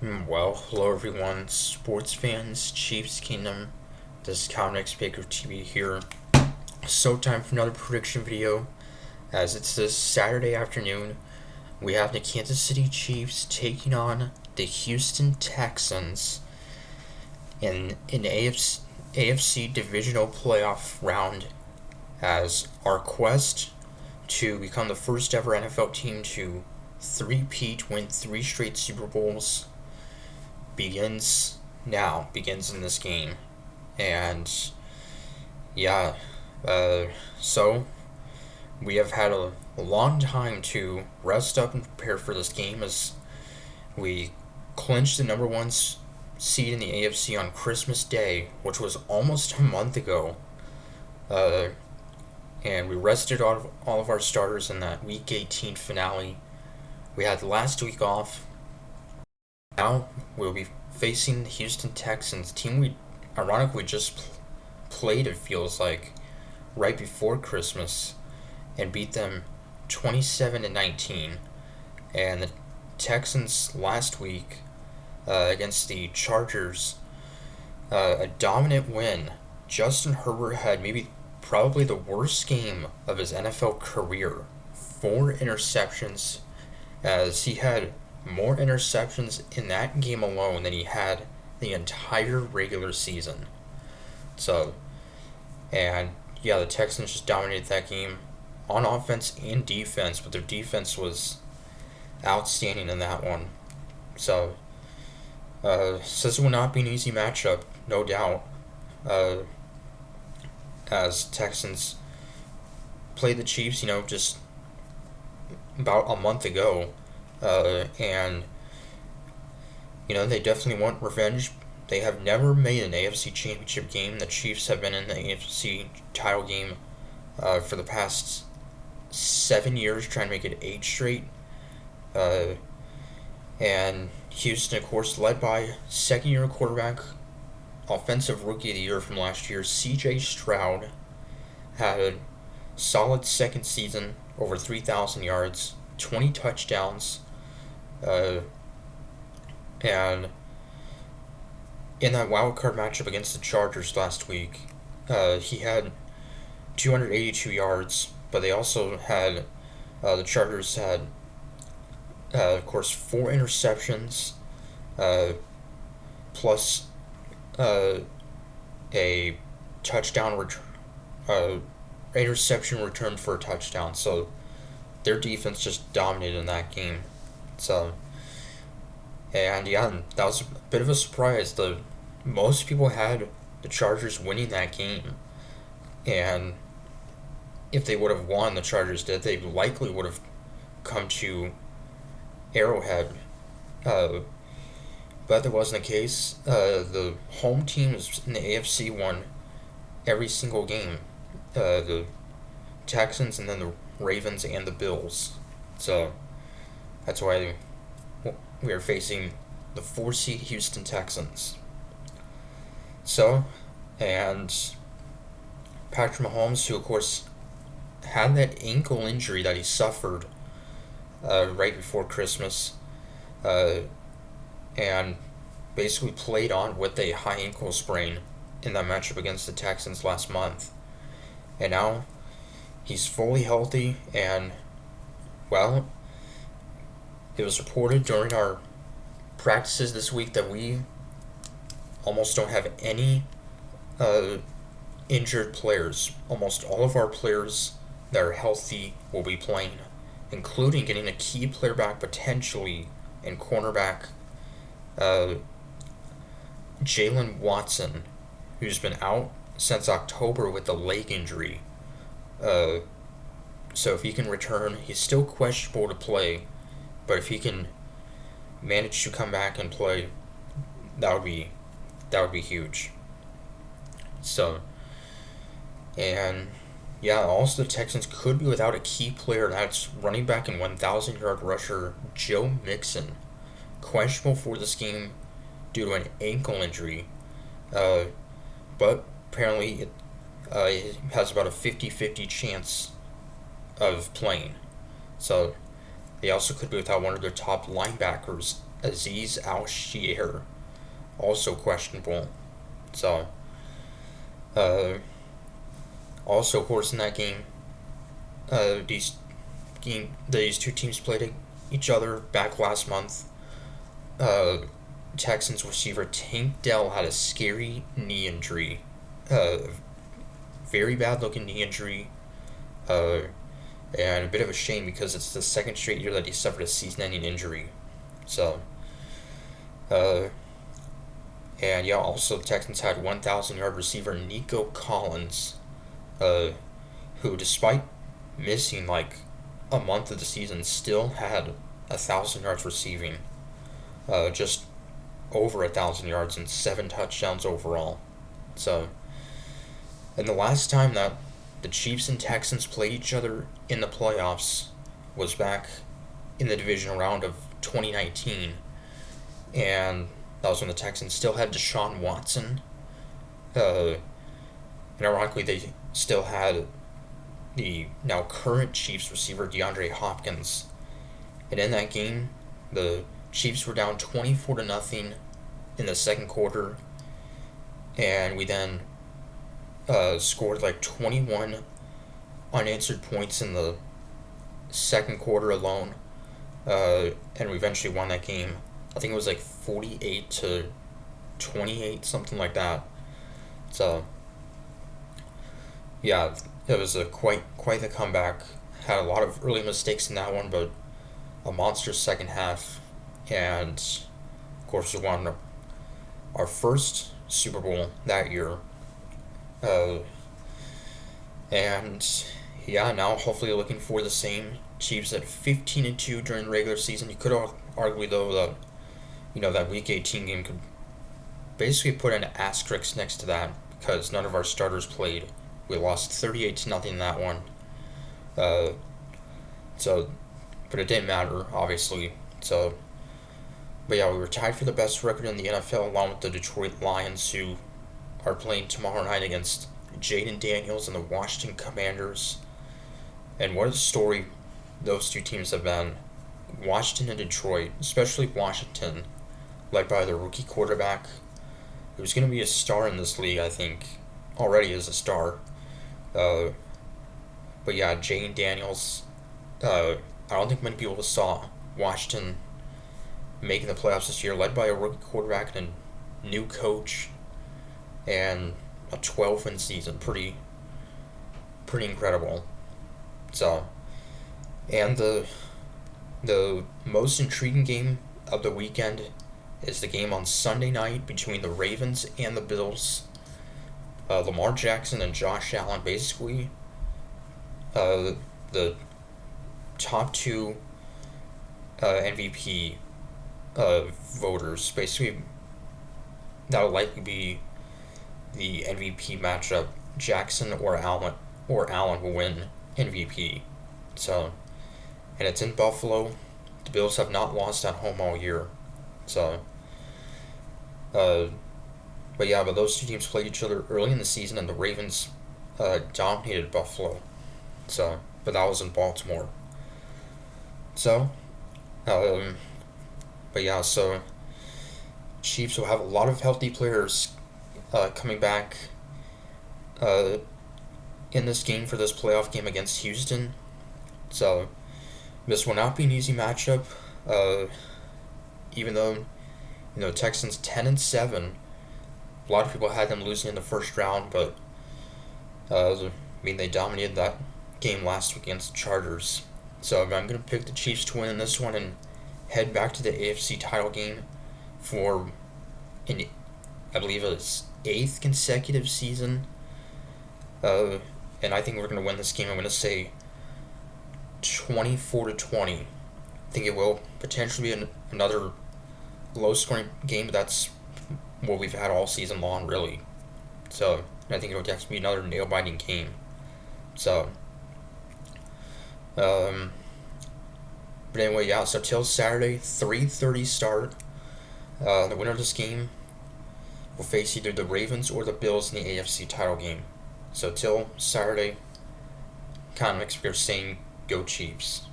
Well, hello everyone, sports fans, Chiefs Kingdom. This is Comics Baker TV here. So time for another prediction video. As it's this Saturday afternoon, we have the Kansas City Chiefs taking on the Houston Texans in an AFC Divisional playoff round as our quest to become the first ever NFL team to three-peat, win 3 straight Super Bowls begins in this game. And yeah, so we have had a long time to rest up and prepare for this game as we clinched the number one seed in the AFC on Christmas Day, which was almost a month ago. And we rested all of our starters in that Week 18 finale. We had last week off. Now we'll be facing the Houston Texans, team we ironically just played, it feels like, right before Christmas and beat them 27-19. And the Texans last week against the Chargers, a dominant win. Justin Herbert had probably the worst game of his NFL career. 4 interceptions, as he had more interceptions in that game alone than he had the entire regular season. So, and yeah, the Texans just dominated that game on offense and defense, but their defense was outstanding in that one. So, this will not be an easy matchup, no doubt, as Texans played the Chiefs, just about a month ago. And they definitely want revenge. They have never made an AFC Championship game. The Chiefs have been in the AFC title game for the past 7 years, trying to make it 8 straight. And Houston, of course, led by second-year quarterback, offensive rookie of the year from last year, C.J. Stroud, had a solid second season, over 3,000 yards, 20 touchdowns. And in that wild card matchup against the Chargers last week, he had 282 yards, but they also had the Chargers had, of course, 4 interceptions, plus a touchdown interception returned for a touchdown. So their defense just dominated in that game. So, and yeah, that was a bit of a surprise. Most people had the Chargers winning that game, and if they would have won, the Chargers did, they likely would have come to Arrowhead. But that wasn't the case. The home teams in the AFC won every single game. The Texans, and then the Ravens and the Bills. So that's why we are facing the 4-seed Houston Texans. So, and Patrick Mahomes, who of course had that ankle injury that he suffered right before Christmas, and basically played on with a high ankle sprain in that matchup against the Texans last month. And now he's fully healthy, and, well, it was reported during our practices this week that we almost don't have any injured players. Almost all of our players that are healthy will be playing, including getting a key player back potentially in cornerback Jalen Watson, who's been out since October with a leg injury. So if he can return, he's still questionable to play, but if he can manage to come back and play, that would be huge. So, and yeah, also the Texans could be without a key player. That's running back and 1,000-yard rusher Joe Mixon, questionable for this game due to an ankle injury. But apparently it has about a 50-50 chance of playing. So They also could be without one of their top linebackers, Aziz Al-Shir, also questionable. So, uh, also, of course, in that game, these two teams played each other back last month. Uh, Texans receiver Tank Dell had a scary knee injury, very bad looking knee injury, and a bit of a shame because it's the second straight year that he suffered a season-ending injury. So, and yeah, also the Texans had 1,000-yard receiver Nico Collins, who, despite missing like a month of the season, still had 1,000 yards receiving, just over 1,000 yards and 7 touchdowns overall. So, and the last time that the Chiefs and Texans played each other in the playoffs was back in the divisional round of 2019, and that was when the Texans still had Deshaun Watson, and ironically they still had the now current Chiefs receiver DeAndre Hopkins. And in that game, the Chiefs were down 24-0 in the second quarter, and we then scored like 21 unanswered points in the second quarter alone, and we eventually won that game. I think it was like 48-28, something like that. So, yeah, it was a quite the comeback. Had a lot of early mistakes in that one, but a monster second half, and of course we won our first Super Bowl that year. And yeah, now hopefully looking for the same. Chiefs at 15-2 during the regular season. You could argue though that that Week 18 game could basically put an asterisk next to that because none of our starters played. We lost 38-0 in that one. So, but it didn't matter, obviously. So, but yeah, we were tied for the best record in the NFL along with the Detroit Lions, who are playing tomorrow night against Jaden Daniels and the Washington Commanders. And what a story those two teams have been. Washington and Detroit, especially Washington, led by their rookie quarterback, who's going to be a star in this league, I think. Already is a star. But yeah, Jaden Daniels, I don't think many people saw Washington making the playoffs this year, led by a rookie quarterback and a new coach, and a 12-win season. Pretty incredible. So, and the most intriguing game of the weekend is the game on Sunday night between the Ravens and the Bills. Lamar Jackson and Josh Allen, basically the top two MVP voters. Basically, that would likely be the MVP matchup. Jackson or Allen will win MVP. So, and it's in Buffalo. The Bills have not lost at home all year. So, but those two teams played each other early in the season, and the Ravens dominated Buffalo. So, but that was in Baltimore. So, so Chiefs will have a lot of healthy players coming back in this game for this playoff game against Houston. So, this will not be an easy matchup. Even though, Texans 10-7. A lot of people had them losing in the first round, but they dominated that game last week against the Chargers. So I'm going to pick the Chiefs to win in this one and head back to the AFC title game for, I believe it's 8th consecutive season. And I think we're going to win this game. I'm going to say 24-20. I think it will potentially be another low-scoring game, but that's what we've had all season long, really. So, I think it'll definitely be another nail-biting game. So, but anyway, yeah, so till Saturday, 3:30 start. The winner of this game will face either the Ravens or the Bills in the AFC title game. So till Saturday, kind of expect saying, go Chiefs.